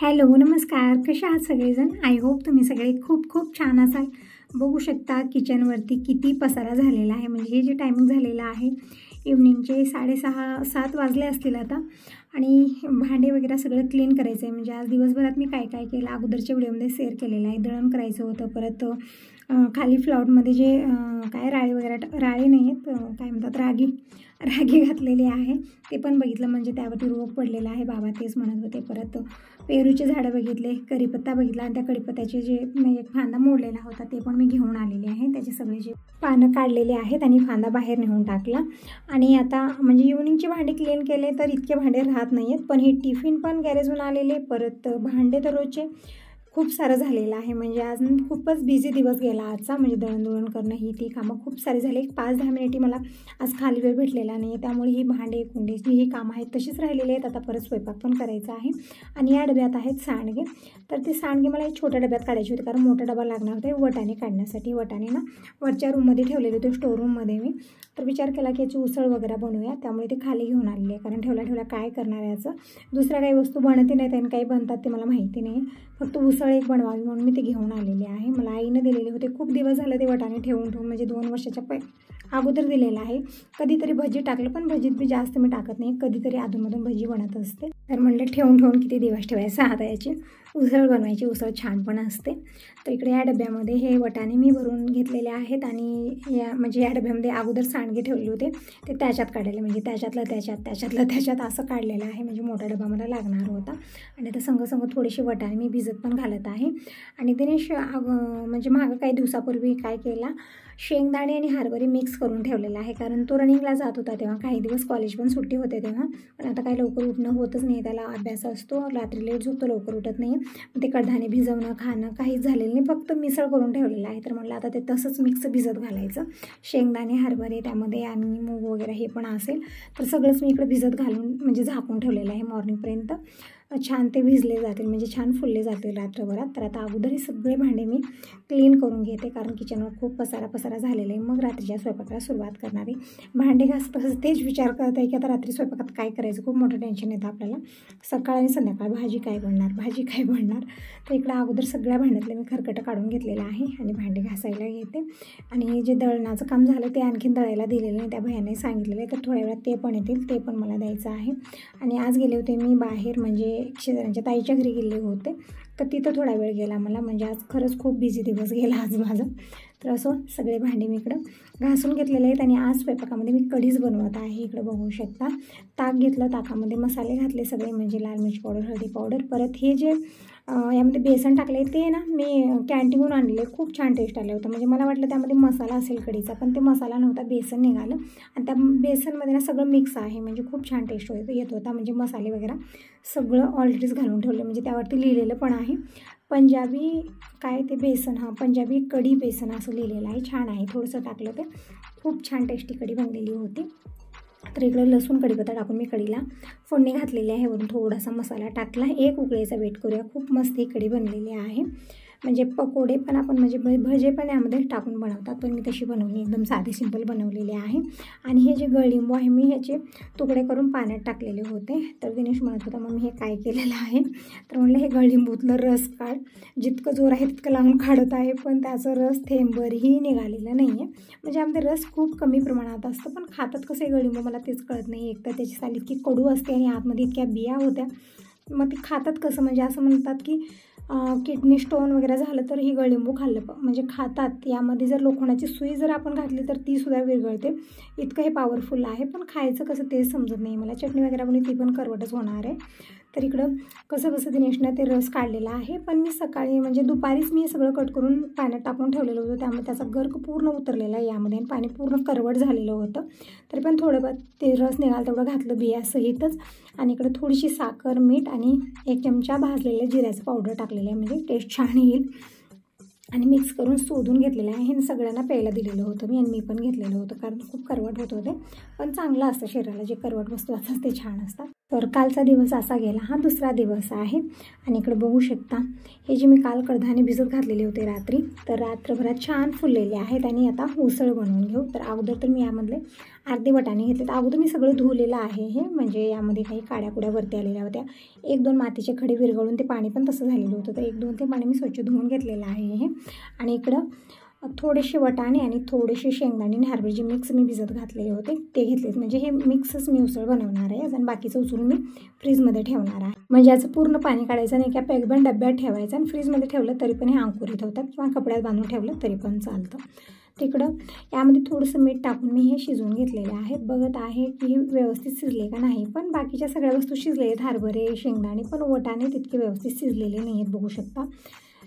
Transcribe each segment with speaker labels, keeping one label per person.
Speaker 1: Hello नमस्कार, कशा आहात सगळेजण? आय होप तुम्ही सगळे खूप खूप छान असाल। बघू शकता किचनवरती किती पसारा झालेला आहे। म्हणजे हे जे टायमिंग झालेलं आहे इव्हनिंगचे 6:30-7 वाजले असतील आता, आणि भांडे वगैरे सगळं क्लीन करायचं आहे। म्हणजे आज दिवसभरात मी काय काय केलं अगोदरच्या व्हिडिओमध्ये शेअर केलेलं आहे। दळण करायचं होतं, परत खाली फ्लॉटमध्ये जे काय राळे वगैरे राळे नाही आहेत, काय म्हणतात रागी घातलेली आहे ते पण बघितलं। म्हणजे त्यावरती रोग पडलेला आहे, बाबा तेच म्हणत होते। परत पेरूचे झाडं बघितले, कढीपत्ता बघितला, आणि त्या कढीपत्त्याचे जे एक फांदा मोडलेला होता ते पण मी घेऊन आलेले आहे। त्याचे सगळे जे पानं काढलेले आहेत आणि फांदा बाहेर नेऊन टाकला। आणि आता म्हणजे इव्हनिंगचे भांडे क्लीन केले तर इतके भांडे राहत नाही आहेत, पण हे टिफिन पण गॅरेजहून आलेले, परत भांडे तर रोजचे खूप सारं झालेलं आहे। म्हणजे आज खूपच बिझी दिवस गेला आजचा। म्हणजे दळणदळण करणं ही ती कामं खूप सारी झाली। 5-10 मिनिटे मला आज खाली वेळ भेटलेला नाही, त्यामुळे ही भांडे कुंडे जी ही कामं आहेत तशीच राहिलेली आहेत। आता परत स्वयंपाक पण करायचा आहे। आणि या डब्यात आहेत सांडगे, तर ते सांडगे मला एक छोट्या डब्यात काढायचे होते, कारण मोठा डबा लागणार होता वटाणे काढण्यासाठी। वटाणे ना वरच्या रूममध्ये ठेवलेले होते, स्टोर रूममध्ये मी, तर विचार केला की याची उसळ वगैरे बनवूया, त्यामुळे ते खाली घेऊन आलेले आहे। कारण ठेवल्या काय करणार आहे याचं, दुसऱ्या काही वस्तू बनते नाहीत आणि काही बनतात ते मला माहिती नाही, फक्त उसळ एक बनवावी म्हणून मी ते घेऊन आलेले आहे। मला आईने दिलेले होते, खूप दिवस झाले ते वटाणे ठेवून म्हणजे 2 वर्षाच्या अगोदर दिलेलं आहे। कधीतरी भजी टाकलं, पण भजीत बी जास्त मी टाकत नाही, कधीतरी अधूनमधून भजी बनत असते। तर म्हटलं ठेवून किती दिवस ठेवायचं, आता याची उसळ बनवायची, उसळ छान पण असते। तर इकडे या डब्यामध्ये हे वटाणे मी भरून घेतलेले आहेत, आणि या डब्यामध्ये अगोदर सांडगे ठेवले होते ते त्याच्यात काढलेले, म्हणजे त्याच्यातलं त्याच्यात असं काढलेलं आहे। म्हणजे मोठा डबा मला लागणार होता। आणि आता संग थोडेसे वटाणे मी भिजत पण घालत आहे। आणि दिनेश म्हणजे मागं काही दिवसापूर्वी काय केला, शेंगदाणे आणि हरभरे मिक्स करून ठेवलेलं आहे, कारण तो रनिंगला जात होता तेव्हा, काही दिवस कॉलेज पण सुट्टी होते तेव्हा। पण आता काही लवकर उठणं होतच नाही, त्याला अभ्यास असतो, रात्री लेट झोपतो, लवकर उठत नाही। ते कडधान्य भिजवणं खाणं काहीच झालेलं नाही, फक्त मिसळ करून ठेवलेलं आहे। तर म्हटलं आता ते तसंच मिक्स भिजत घालायचं, शेंगदाणे हरभरे त्यामध्ये आणि मूग वगैरे हे पण असेल, तर सगळंच मी इकडे भिजत घालून म्हणजे झाकून ठेवलेलं आहे मॉर्निंगपर्यंत, छान ते भिजले जातील, म्हणजे छान फुलले जातील रात्रभरात। तर आता अगोदर हे सगळे भांडे मी क्लीन करून घेते, कारण किचनवर खूप पसारा झालेला आहे। मग रात्रीच्या स्वयंपाकाला सुरुवात करणार आहे। भांडे घासत तेच विचार करत आहे की आता रात्री स्वयंपाकात काय करायचं, खूप मोठं टेन्शन येतं आपल्याला, सकाळ आणि संध्याकाळ भाजी काय बनणार। तर इकडं अगोदर सगळ्या भांड्यातले मी खरकटं काढून घेतलेलं आहे आणि भांडे घासायला घेते। आणि जे दळणाचं काम झालं ते आणखीन दळायला दिलेलं नाही, त्या भैयाने सांगितलेलं आहे, तर थोड्या वेळात ते पण येतील, ते पण मला द्यायचं आहे। आणि आज गेले होते मी बाहेर, म्हणजे शेजाऱ्यांच्या ताईच्या घरी गेले होते, तर तिथं थोडा वेळ गेला मला। म्हणजे आज खरंच खूप बिझी दिवस गेला आज माझा। तर असं सगळे भांडे मी इकडं घासून घेतलेले आहेत। आणि आज स्वयंपाकामध्ये मी कढीच बनवत आहे, इकडं बघू शकता। ताक घेतलं, ताकामध्ये मसाले घातले सगळे, म्हणजे लाल मिरची पावडर, हळदी पावडर, परत हे जे यामध्ये बेसन टाकले ते ना मी कॅन्टीनहून आणले, खूप छान टेस्ट आलं होतं। म्हणजे मला वाटलं त्यामध्ये मसाला असेल कढीचा, पण ते मसाला नव्हता, बेसन निघालं, आणि त्या बेसनमध्ये ना सगळं मिक्स आहे, म्हणजे खूप छान टेस्ट येत होता। म्हणजे मसाले वगैरे सगळं ऑलरेडीच घालून ठेवले, म्हणजे त्यावरती लिहिलेलं पण आहे पंजाबी काय ते बेसन, पंजाबी कढी बेसन असं लिहिलेलं आहे, छान आहे। थोडंसं टाकलं ते खूप छान टेस्टी कढी बनलेली होती। तर इकडे लसूण कढीपत्ता टाकून मी कढीला फोडणी घातलेली आहे, वरून थोडासा मसाला टाकला, एक उकळीचा वेट करूया। खूप मस्त ही कढी बनलेली आहे। म्हणजे पकोडे पण आपण म्हणजे भजे पण यामध्ये टाकून बनवतात, पण मी तशी बनवली एकदम साधी सिंपल बनवलेली आहे। आणि हे जे गळलिंबू आहे मी ह्याचे तुकडे करून पाण्यात टाकलेले होते, तर दिनेश म्हणत होता मग मी हे काय केलेलं आहे, तर म्हणलं हे गळलिंबूतलं रस काढ, जितकं जोर आहे तितकं लावून काढत आहे, पण त्याचं रस थेंबरही निघालेलं नाही आहे। म्हणजे आमचे रस खूप कमी प्रमाणात असतं, पण खातात कसे गळलिंबू मला तेच कळत नाही। एक तर त्याची साल इतकी कडू असते आणि आतमध्ये इतक्या बिया होत्या, मग ते खातात कसं। म्हणजे असं म्हणतात की किडनी स्टोन वगैरे झालं तर ही गळलिंबू खाल्लं म्हणजे खातात। यामध्ये जर लोखंडाची सुई जर आपण घातली तर ती सुद्धा विरघळते, इतकं हे पॉवरफुल आहे, पण खायचं कसं तेच समजत नाही मला। चटणी वगैरे पण ती पण करवटच होणार आहे। तर इकडं कसं कसं दिनेशनं ते रस काढलेला आहे, पण मी सकाळी म्हणजे दुपारीच मी सगळं कट करून पाण्यात टाकून ठेवलेलं होतं, त्यामुळे त्याचा गर्क पूर्ण उतरलेला आहे यामध्ये आणि पाणी पूर्ण करवट झालेलं होतं. तरी पण थोडं ते रस निघाल तेवढं घातलं बियासहितच. आणि इकडं थोडीशी साखर, मीठ आणि 1 चमचा भाजलेलं जिऱ्याचं पावडर टाकलेलं आहे, म्हणजे टेस्ट छान येईल. आणि मिक्स करून शोधून घेतलेलं आहे आणि सगळ्यांना प्यायला दिलेलं होतं मी, आणि मी पण घेतलेलं होतं कारण खूप करवट होत होते. पण चांगलं असतं शरीराला, जे करवट वस्तू असतात ते छान असतात. तर कालचा दिवस असा गेला, हा दुसरा दिवस आहे. आणि इकडे बघू शकता हे जे मी काल कडधान्य भिजत घातलेले होते रात्री, तर रात्रभरात छान फुललेले आहेत. आणि आता उसळ बनवून घेऊ. तर अगोदर तर मी यामधले अर्धे वाटाणे घेतले. तर अगोदर मी सगळं धुवलेलं आहे हे, म्हणजे यामध्ये काही काड्या वरती आलेल्या होत्या. 1-2 मातीचे खडे विरघळून ते पाणी पण तसं झालेलं होतं, तर 1-2 ते पाणी मी स्वच्छ धुवून घेतलेलं आहे हे. आणि इकडं थोडेसे वाटाणे आणि थोडेसे शेंगदाणे आणि हरभऱ्याचे मिक्स मी भिजत घातलेले होते, ते घेतलेत. म्हणजे हे मिक्सच मी उसळ बनवणार आहे आणि बाकीचं उचलून मी फ्रीजमध्ये ठेवणार आहे. म्हणजे याचं पूर्ण पाणी काढायचं नाही, एका पॅकबंद डब्यात ठेवायचं आणि फ्रीजमध्ये ठेवलं तरी पण हे अंकुरित होतात, किंवा कपड्यात बांधून ठेवलं तरी पण चालतं. तिकडं यामध्ये थोडंसं मीठ टाकून मी हे शिजवून घेतलेले आहेत. बघत आहे की हे व्यवस्थित शिजले का नाही, पण बाकीच्या सगळ्या वस्तू शिजले आहेत, हरभरे शेंगदाणे, पण वाटाणे तितके व्यवस्थित शिजलेले नाही आहेत. बघू शकता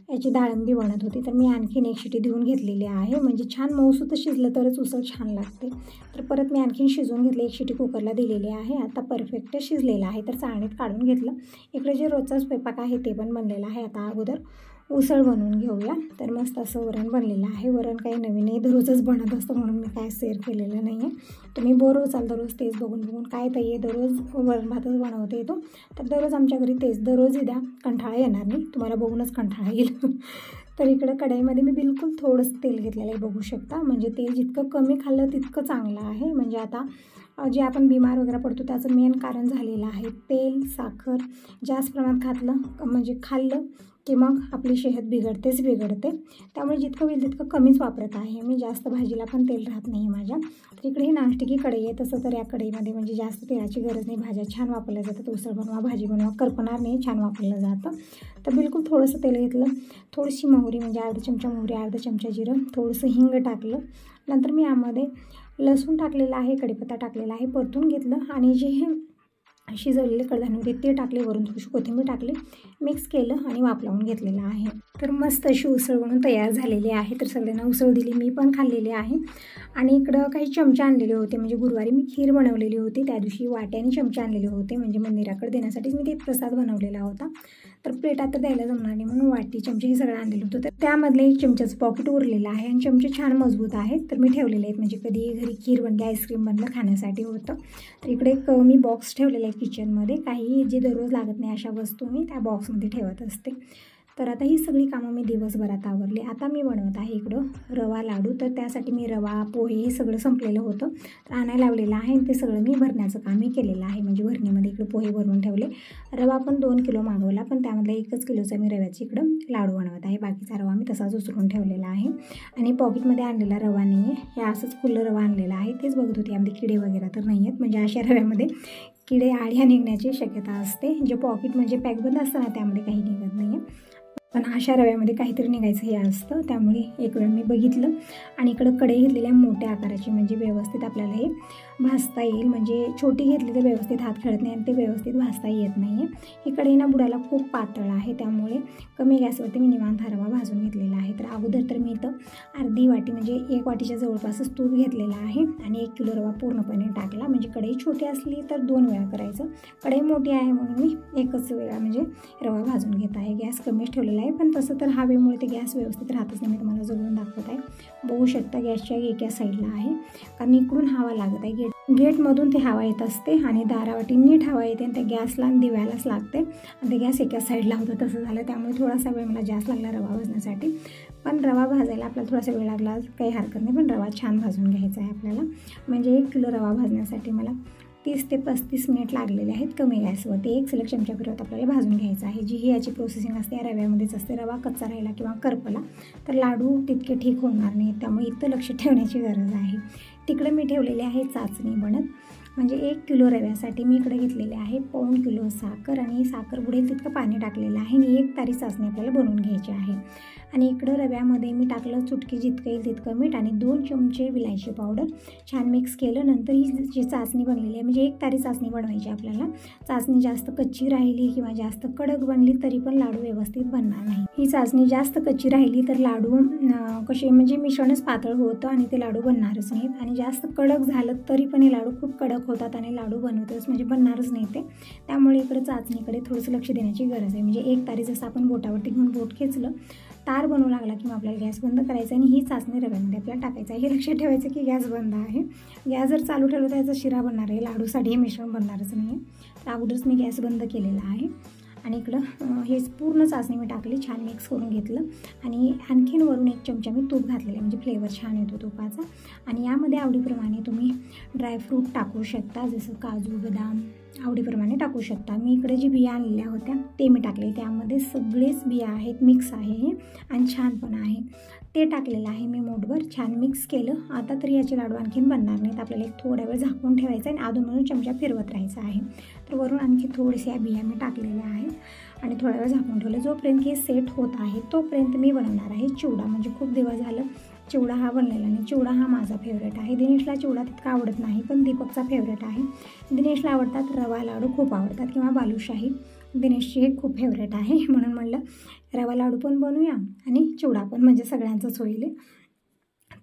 Speaker 1: याची डाळंबी बनत होती, तर मी आणखीन 1 शिटी देऊन घेतलेली आहे. म्हणजे छान मऊसूत शिजलं तरच उसळ छान लागते. तर परत मी आणखीन शिजवून घेतलं, 1 शिटी कुकरला दिलेली आहे. आता परफेक्ट शिजलेलं आहे, तर चाळणीत काढून घेतलं. इकडे जे रोजचा स्वयंपाक आहे ते पण बनलेलं आहे. आता अगोदर उसळ बनवून घेऊया. तर मस्त असं वरण बनलेलं आहे. वरण काही नवीन नाही, दररोजच बनत असतं म्हणून मी काय शेअर केलेलं नाही आहे. तुम्ही बोर होचाल दररोज तेच बघून काय ताई दररोज वरण भातच बनवते येतो, तर दररोज आमच्या घरी तेच, दररोज द्या, कंटाळा येणार नाही, तुम्हाला बघूनच कंटाळा येईल. तर इकडं कढईमध्ये मी बिलकुल थोडंसं तेल घेतलेलं आहे, बघू शकता. म्हणजे तेल जितकं कमी खाल्लं तितकं चांगलं आहे. म्हणजे आता जे आपण बिमार वगैरे पडतो त्याचं मेन कारण झालेलं आहे तेल, साखर जास्त प्रमाणात म्हणजे खाल्लं की मग आपली सेहत बिघडते. त्यामुळे जितकं होईल तितकं कमीच वापरत आहे मी. जास्त भाजीला पण तेल राहत नाही माझ्या. तर इकडे ही नॉनस्टिकी कढई आहे, तसं तर या कढईमध्ये म्हणजे जास्त तेलाची गरज नाही. भाज्या छान वापरल्या जातात, उसळ बनवा, भाजी बनवा, करपणार नाही, छान वापरलं जातं. तर बिलकुल थोडंसं तेल घेतलं, थोडीशी मोहरी म्हणजे अर्धा चमचा मोहरी, अर्धा चमचा जिरं, थोडंसं हिंग टाकलं. नंतर मी यामध्ये लसूण टाकलेला आहे, कढीपत्ता टाकलेला आहे, परतून घेतलं. आणि जे हे शिजवलेले कडधान्य होते ते टाकले, वरून थोडीशी कोथिंबीर टाकली, मिक्स केलं आणि वाफ लावून घेतलेलं आहे. तर मस्त अशी उसळ बनवून तयार झालेली आहे. तर सगळ्यांना उसळ दिली, मी पण खाल्लेली आहे. आणि इकडं काही चमचे आणलेले होते, म्हणजे गुरुवारी मी खीर बनवलेली होती, त्या दिवशी वाट्याने चमचे आणलेले होते, म्हणजे मंदिराकडे देण्यासाठीच मी ते प्रसाद बनवलेला होता. तर प्लेटात तर द्यायला जमणार नाही म्हणून वाटी, चमचे हे सगळं आणलेलं होतं. तर त्यामधलं 1 चमच्याचं पॉकेट उरलेलं आहे आणि चमचे छान मजबूत आहेत, तर मी ठेवलेले आहेत. म्हणजे कधी घरी खीर बनली, आईस्क्रीम बनलं, खाण्यासाठी होतं. तर इकडे एक मी बॉक्स ठेवलेला आहे किचनमध्ये, काही जे दररोज लागत नाही अशा वस्तू मी त्या बॉक्समध्ये ठेवत असते. तर आता ही सगळी कामं मी दिवसभरात आवरली. आता मी बनवत आहे इकडं रवा लाडू. तर त्यासाठी मी रवा, पोहे हे सगळं संपलेलं होतं, तर आणायला लावलेलं आहे. ते सगळं मी भरण्याचं काम मी केलेलं आहे. म्हणजे भरणीमध्ये इकडे पोहे भरून ठेवले. रवा पण 2 किलो मागवला, पण त्यामधला 1 किलोचा मी रव्याची इकडं लाडू बनवत आहे. बाकीचा रवा मी तसाच उचलून ठेवलेला आहे. आणि पॉकेटमध्ये आणलेला रवा नाही आहे, हे असंच खुलं रवा आणलेला आहे. तेच बघत होते, यामध्ये किडे वगैरे तर नाही आहेत. म्हणजे अशा रव्यामध्ये किडे आळ्या निघण्याची शक्यता असते. जे पॉकेट म्हणजे पॅकबंद असतं ना, त्यामध्ये काही निघत नाही आहे, पण अशा रव्यामध्ये काहीतरी निघायचं हे असतं. त्यामुळे एक वेळ मी बघितलं. आणि इकडं कढई घेतलेली आहे मोठ्या आकाराची, म्हणजे व्यवस्थित आपल्याला हे भाजता येईल. म्हणजे छोटी घेतली तर व्यवस्थित हात खेळत नाही आणि ते व्यवस्थित भाजता येत नाही आहे. ही कढई ना बुडाला खूप पातळ आहे, त्यामुळे कमी गॅसवरती मी निवांत रवा भाजून घेतलेला आहे. तर अगोदर तर मी इथं अर्धी वाटी म्हणजे 1 वाटीच्या जवळपासच तूप घेतलेलं आहे आणि 1 किलो रवा पूर्णपणे टाकला. म्हणजे कढई छोटी असली तर 2 वेळा करायचं, कढई मोठी आहे म्हणून मी एकच वेळा म्हणजे रवा भाजून घेत आहे. गॅस कमीच ठेवलेला आहे, पण तसं तर हवेमुळे ते गॅस व्यवस्थित राहतच नाही. मी तुम्हाला जवळून दाखवत आहे, बघू शकता गॅसच्या एका साईडला आहे, कारण इकडून हवा लागत आहे. गेटमधून ते हवा येत असते आणि दारावाटी नीट हवा येते आणि त्या गॅसला आणि दिव्यालाच लागते आणि ते गॅस एका साईडला होतं, तसं झालं. त्यामुळे थोडासा वेळ मला जास्त लागला रवा भाजण्यासाठी. पण रवा भाजायला आपल्याला थोडासा वेळ लागला काही हरकत नाही, पण रवा छान भाजून घ्यायचा आहे आपल्याला. म्हणजे 1 किलो रवा भाजण्यासाठी मला 30 ते 35 मिनिट लागलेले आहेत कमी गॅसवरती. 1 सलग चमचा फिरवत आपल्याला भाजून घ्यायचं आहे. जी ही याची प्रोसेसिंग असते या रव्यामध्येच असते. रवा कच्चा राहिला किंवा करपला तर लाडू तितके ठीक होणार नाही, त्यामुळे इथं लक्ष ठेवण्याची गरज आहे. तिकडे मी ठेवलेली आहे चाचणी बनत, म्हणजे 1 किलो रव्यासाठी मी इकडे घेतलेले आहे 1.5 किलो साखर आणि साखर बुडेल तितकं पाणी टाकलेलं आहे आणि 1 तारी चाचणी आपल्याला बनवून घ्यायची आहे। आणि इकडं रव्यामध्ये मी टाकलं चुटकी जितकं येईल तितकं मीठ आणि 2 चमचे विलायची पावडर छान मिक्स केलं। नंतर ही जी चाचणी बनलेली आहे म्हणजे 1 तारी चाचणी बनवायची आपल्याला। चाचणी जास्त कच्ची राहिली किंवा जास्त कडक बनली तरी पण लाडू व्यवस्थित बनणार नाही। ही चाचणी जास्त कच्ची राहिली तर लाडू कसे म्हणजे मिश्रणच पातळ होतं आणि ते लाडू बनणारच नाहीत आणि जास्त कडक झालं तरी पण हे लाडू खूप कडक होतात आणि लाडू बनवतच म्हणजे बनणारच नाही ते। त्यामुळे इकडे चाचणीकडे थोडंसं लक्ष देण्याची गरज आहे। म्हणजे 1 तारी जसं आपण बोटावरती घेऊन बोट खेचलं तार बनवू लागला की आपल्याला गॅस बंद करायचा आणि ही चाचणी रव्यामध्ये आपल्याला टाकायचं आहे। हे लक्षात ठेवायचं की गॅस बंद आहे। गॅस जर चालू ठेवलं तर याचा शिरा बनणार आहे, लाडूसाठी हे मिश्रण बनणारच नाही आहे। तर अगोदरच मी गॅस बंद केलेला आहे आणि इकडं हे पूर्ण चाचणी मी टाकली, छान मिक्स करून घेतलं आणि आणखीन वरून 1 चमचा मी तूप घातलेलं आहे म्हणजे फ्लेवर छान येतो तुपाचा। आणि यामध्ये आवडीप्रमाणे तुम्ही ड्रायफ्रूट टाकू शकता, जसं काजू बदाम आवडीप्रमाणे टाकू शकता। मी इकडे जी बिया आणलेल्या होत्या ते मी टाकले, त्यामध्ये सगळेच बिया आहेत, मिक्स आहे हे आणि छान पण आहे ते टाकलेलं आहे मी मूठभर, छान मिक्स केलं। आता तरी याचे लाडू आणखीन बनणार नाहीत, आपल्याला एक थोडा वेळ झाकून ठेवायचं आहे आणि अधूनमधून चमचा फिरवत राहायचं आहे। तर वरून आणखी थोडीशा बिया मी टाकलेल्या आहेत आणि थोडा वेळ झाकून ठेवलं। जोपर्यंत हे सेट होत आहे तोपर्यंत मी बनवणार आहे चिवडा। म्हणजे खूप दिवस झालं चिवडा हा बनलेला नाही। चिवडा हा माझा फेवरेट आहे। दिनेशला चिवडा तितका आवडत नाही पण दीपकचा फेवरेट आहे। दिनेशला आवडतात रवा लाडू, खूप आवडतात किंवा बालुशाही, दिनेशची हे खूप फेवरेट आहे म्हणून म्हणलं रवा लाडू पण बनवूया आणि चिवडा पण म्हणजे सगळ्यांचंच होईल।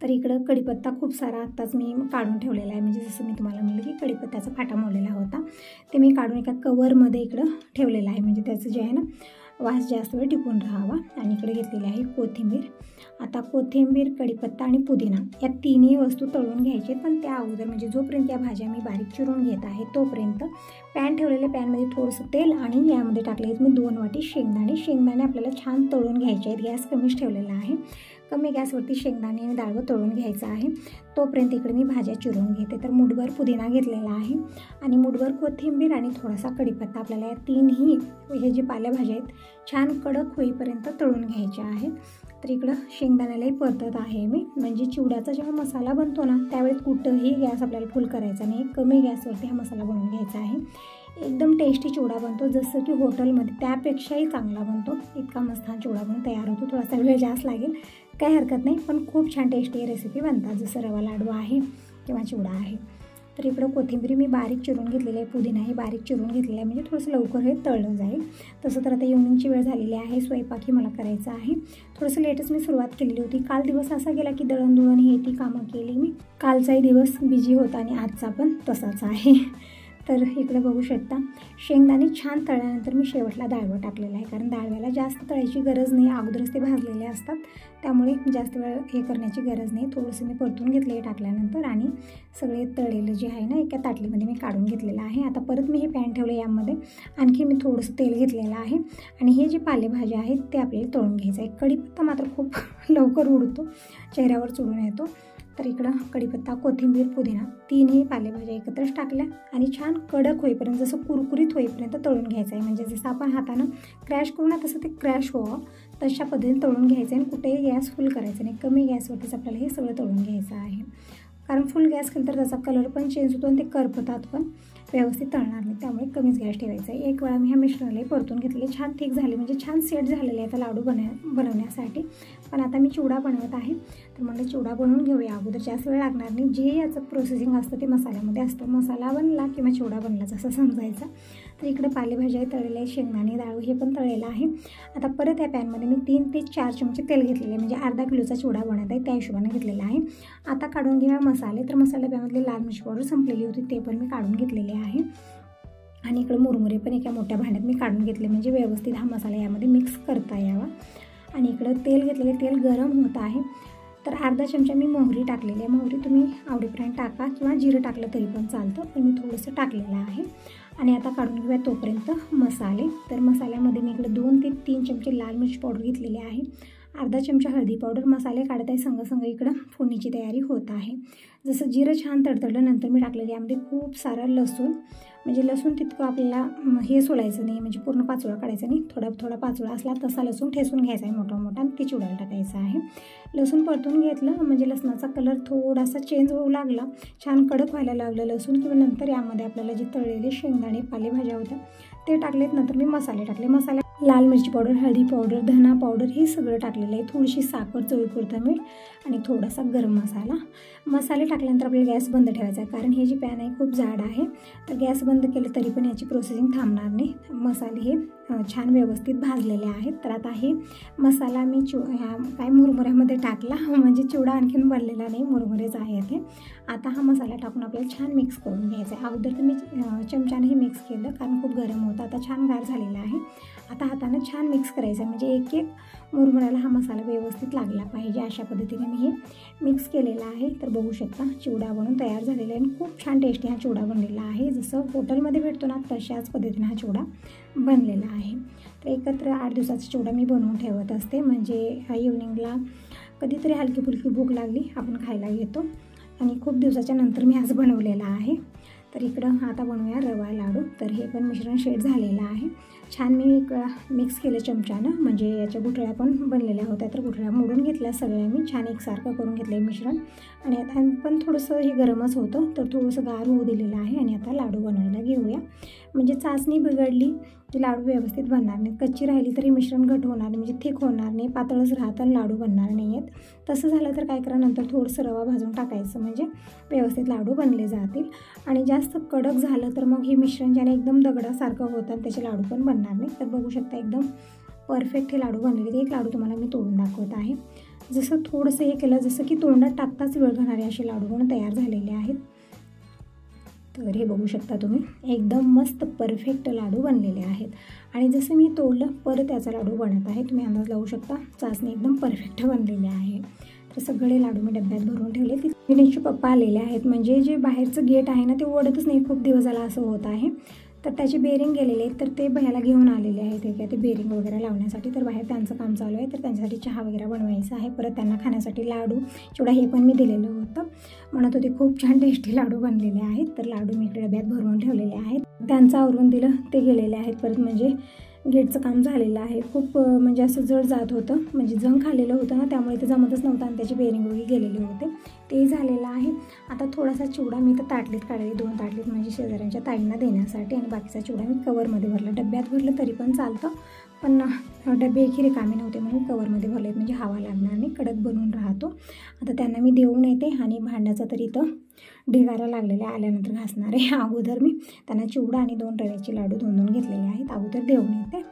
Speaker 1: तर इकडं कढीपत्ता खूप सारा आत्ताच मी काढून ठेवलेला आहे। म्हणजे जसं मी तुम्हाला म्हणलं की कढीपत्त्याचा फाटा मोडलेला होता ते मी काढून एका कवरमध्ये इकडं ठेवलेलं आहे म्हणजे त्याचं जे आहे ना वास जास्त वेळ टिकून राहावा। आणि इकडे घेतलेली आहे कोथिंबीर। आता कोथिंबीर, कढीपत्ता आणि पुदिना या तिन्ही वस्तू तळून घ्यायचे, पण त्या अगोदर म्हणजे जोपर्यंत या भाज्या मी बारीक चिरून घेत आहे तोपर्यंत पॅन ठेवलेले, पॅनमध्ये थोडंसं तेल आणि यामध्ये टाकले आहेत मी 2 वाटी शेंगदाणे। शेंगदाणे आपल्याला छान तळून घ्यायचे आहेत, गॅस कमीच ठेवलेला आहे। कमी गॅसवरती शेंगदाणे आणि डाळवं तळून घ्यायचं आहे। तोपर्यंत इकडे मी भाज्या चिरून घेते। तर मुठभर पुदिना घेतलेला आहे आणि मुठभर कोथिंबीर आणि थोडासा कढीपत्ता, आपल्याला या तीनही हे जे पालेभाज्या आहेत छान कडक होईपर्यंत तळून घ्यायच्या आहेत। तर इकडं शेंगदाण्यालाही परतत आहे मी, म्हणजे चिवड्याचा जेव्हा मसाला बनतो ना त्यावेळेस कुठंही गॅस आपल्याला फुल करायचा नाही, कमी गॅसवरती हा मसाला बनवून घ्यायचा आहे। एकदम टेस्टी चिवडा बनतो, जसं की हॉटेलमध्ये त्यापेक्षाही चांगला बनतो। इतका मस्त हा चिवडा बनून तयार होतो, थोडासा वेळ जास्त लागेल काही हरकत नाही, पण खूप छान टेस्टी रेसिपी बनतात, जसं रवा लाडू आहे किंवा चिवडा आहे। तर इकडं कोथिंबीर मी बारीक चिरून घेतलेली आहे, पुदिनाही बारीक चिरून घेतलेला आहे म्हणजे थोडंसं लवकर हे तळलं जाईल। तसं तर आता इव्हनिंगची वेळ झालेली आहे, स्वयंपाकही मला करायचं आहे। थोडंसं लेटच मी सुरुवात केलेली होती। काल दिवस असा गेला की दळणदुळण ही ती कामं केली मी, कालचाही दिवस बिझी होता आणि आजचा पण तसाच आहे। तर इकडे बघू शकता शेंगदाणे छान तळल्यानंतर मी शेवटला डाळवं टाकलेलं आहे, कारण डाळव्याला जास्त तळायची गरज नाही, अगोदरच ते भाजलेले असतात त्यामुळे जास्त वेळ हे करण्याची गरज नाही। थोडंसं मी परतून घेतलं हे टाकल्यानंतर आणि सगळे तळलेलं जे आहे ना एका ताटलीमध्ये मी काढून घेतलेलं आहे। आता परत मी हे पॅन ठेवलं, यामध्ये आणखी मी थोडंसं तेल घेतलेलं आहे आणि हे जे पालेभाज्या आहेत ते आपल्याला तळून घ्यायचं आहे। कढीपत्ता मात्र खूप लवकर उडतो, चेहऱ्यावर चुरून येतो। तर इकडं कढीपत्ता, कोथिंबीर, पुदिना तीनही पालेभाज्या एकत्रच टाकल्या आणि छान कडक होईपर्यंत, जसं कुरकुरीत होईपर्यंत तळून घ्यायचं आहे। म्हणजे जसं आपण हातानं क्रॅश करू ना तसं ते क्रॅश व्हावं तशा पद्धतीने तळून घ्यायचं आहे आणि कुठेही गॅस फुल करायचं नाही, कमी गॅसवरतीच आपल्याला हे सगळं तळून घ्यायचं आहे। कारण फुल गॅस केलं तर त्याचा कलर पण चेंज होतो आणि ते करपतात पण व्यवस्थित तळणार नाही, त्यामुळे कमीच गॅस ठेवायचा आहे। एक वेळा मी ह्या मिश्रणालाही परतून घेतलेले, छान थिक झाले म्हणजे छान सेट झालेले आहे आता लाडू बनवण्यासाठी। पण आता मी चिवडा बनवत आहे तर म्हणलं चिवडा बनवून घेऊया अगोदर, जास्त वेळ लागणार नाही। जे याचं प्रोसेसिंग असतं ते मसाल्यामध्ये असतं, मसाला बनला किंवा चिवडा बनला जसं समजायचा। तर इकडे पालेभाज्या तळलेल्या आहे, शेंगदाणे डाळू हे पण तळलेलं आहे। आता परत या पॅनमध्ये मी 3 ते 4 चमचे तेल घेतलेले, म्हणजे अर्धा किलोचा चिवडा बनवत आहे त्या हिशोबाने घेतलेला आहे। आता काढून घेऊया मसाले। तर मसाला डब्यामधले लाल मिरची पावडर संपलेली होती ते पण मी काढून घेतलेले आहे आणि इकडे मुरमुरे पण एका मोठ्या भांड्यात मी काढून घेतले, म्हणजे व्यवस्थित हा मसाला यामध्ये मिक्स करता यावा। आणि इकडं तेल घेतलेले, तेल गरम होत आहे तर अर्धा चमचा मी मोहरी टाकलेली आहे। मोहरी तुम्ही आवडीप्रमाणे टाका किंवा जिरं टाकलं तरी पण चालतं, पण मी थोडंसं टाकलेलं आहे। आणि आता काढून घेऊया तोपर्यंत मसाले। तर मसाल्यामध्ये मी इकडे 2 ते 3 चमचे लाल मिरची पावडर घेतलेली आहे, अर्धा चमचा हळदी पावडर, मसाले काढत आहे संग इकडं फोडणीची तयारी होत आहे. जसं जिरं छान तडतडलं नंतर मी टाकलेलं यामध्ये खूप सारा लसूण, म्हणजे लसूण तितकं आपल्याला हे सोलायचं नाही, म्हणजे पूर्ण पाचोळा काढायचा नाही, थोडा पाचोळा असला तसा लसूण ठेसून घ्यायचा आहे मोठा आणि ते चिवड्याला टाकायचं आहे. लसूण परतून घेतलं म्हणजे लसणाचा कलर थोडासा चेंज होऊ लागला, छान कडक व्हायला लागलं लसूण, किंवा नंतर यामध्ये आपल्याला जे तळलेले शेंगदाणे पालेभाज्या होत्या ते टाकलेत. नंतर मी मसाले टाकले, मसाला लाल मिरची पावडर, हळदी पावडर, धना पावडर हे सगळं टाकलेलं आहे, थोडीशी साखर, चवीपुरतं मीठ आणि थोडासा गरम मसाला. मसाले टाकल्यानंतर आपल्याला गॅस बंद ठेवायचा आहे, कारण हे जी पॅन आहे खूप जाड आहे, तर गॅस बंद केलं तरी पण याची प्रोसेसिंग थांबणार नाही. मसाले हे छान व्यवस्थित भाजलेले आहेत. तर आता हे मसाला मी ह्या मुरमुऱ्यामध्ये टाकला, म्हणजे चिवडा आणखीन बनलेला नाही, मुरमुरेच आहेत हे. आता हा मसाला टाकून आपल्याला छान मिक्स करून घ्यायचा आहे. अगोदर तर मी चमच्याने मिक्स केलं कारण खूप गरम होतं, आता छान गार झालेला आहे. आता हाताने छान मिक्स करायचं आहे, म्हणजे एक मुरमुऱ्याला हा मसाला व्यवस्थित लागला पाहिजे, अशा पद्धतीने मी हे मिक्स केलेलं आहे. तर बघू शकता चिवडा बनून तयार झालेला आहे आणि खूप छान टेस्टी हा चिवडा बनलेला आहे. जसं हॉटेलमध्ये भेटतो ना तशाच पद्धतीने हा चिवडा बनलेला आहे. तर एकत्र 8 दिवसाचा चिवडा मी बनवून ठेवत असते, म्हणजे इव्हनिंगला कधीतरी हलकी फुलकी भूक लागली आपण खायला घेतो, आणि खूप दिवसाच्या नंतर मी आज बनवलेला आहे. तर इकडं आता बनवूया रवा लाडू. तर हे पण मिश्रण शेड झालेलं आहे, छान मी मिक्स केलं चमच्यानं, म्हणजे याच्या गुठळ्या पण बनलेल्या होत्या, तर गुठळ्या मोडून घेतल्या सगळ्या मी, छान एकसारखं करून घेतलं मिश्रण. आणि आता पण थोडंसं हे गरमच होतं, तर थोडंसं गार होऊ दिलेलं आहे. आणि आता लाडू बनवायला घेऊया, म्हणजे चाचणी बिघडली की लाडू व्यवस्थित बनणार नाही, कच्ची राहिली तरी मिश्रण घट होणार नाही, म्हणजे थिक होणार नाही, पातळच राहतं, लाडू बनणार नाही आहेत. तसं झालं तर काय करा, नंतर थोडंसं रवा भाजून टाकायचं, म्हणजे व्यवस्थित लाडू बनले जातील. आणि जास्त कडक झालं तर मग हे मिश्रण ज्याने एकदम दगडासारखं होतं आणि त्याचे लाडू पण बनणार नाही. तर बघू शकता एकदम परफेक्ट हे लाडू बनलेले. एक लाडू तुम्हाला मी तोडून दाखवत आहे. जसं थोडंसं हे केलं, जसं की तोंडात टाकताच वेळ घालणारे असे लाडू पण तयार झालेले आहेत. तर हे बघू शकता तुम्ही, एकदम मस्त परफेक्ट लाडू बनलेले आहेत. आणि जसं मी तोडलं परत त्याचा लाडू बनत आहे, तुम्ही अंदाज लावू शकता, चाचणी एकदम परफेक्ट बनलेली आहे. तर सगळे लाडू मी डब्यात भरून ठेवले. विनेशचे पप्पा आलेले आहेत, म्हणजे जे बाहेरचं गेट आहे ना ते ओढतच नाही, खूप दिवस झाला असं होत आहे, तर त्याचे बेरिंग गेलेले आहेत, तर ते भैयाला घेऊन आलेले आहेत ते बेरिंग वगैरे लावण्यासाठी. तर बाहेर त्यांचं काम चालू आहे, तर त्यांच्यासाठी चहा वगैरे बनवायचं आहे. परत त्यांना खाण्यासाठी लाडू चिवडा हे पण मी दिलेलं होतं, म्हणत होते खूप छान टेस्टी लाडू बनलेले आहेत. तर लाडू मी इकडे डब्यात भरून ठेवलेले आहेत, त्यांचं आवरून दिलं, ते गेलेले आहेत. परत म्हणजे गेटचं काम झालेलं आहे, खूप म्हणजे असं जड जात होतं, म्हणजे जंग खाल्लेलं होतं ना, त्यामुळे ते जमतच नव्हतं आणि त्याचे बेरिंग वगैरे गेलेले होते, ते झालेलं आहे. आता थोडासा चिवडा मी तर ताटलीत काढले, 2 ताटलीत, म्हणजे शेजाऱ्यांच्या ताईंना देण्यासाठी, आणि बाकीचा चिवडा मी कवरमध्ये भरला. डब्यात भरलं तरी पण चालतं, पण डबे एकी रिकामे नव्हते म्हणून कवरमध्ये भरलेत, म्हणजे हवा लागणार नाही, कडक बनून राहतो. आता त्यांना मी देऊन येते, आणि भांड्याचा तरी इथं ढिगारा लागलेला आल्यानंतर घासणार आहे. अगोदर मी त्यांना चिवडा आणि 2 रव्याचे लाडू 2 घेतलेले आहेत, अगोदर देऊन येते.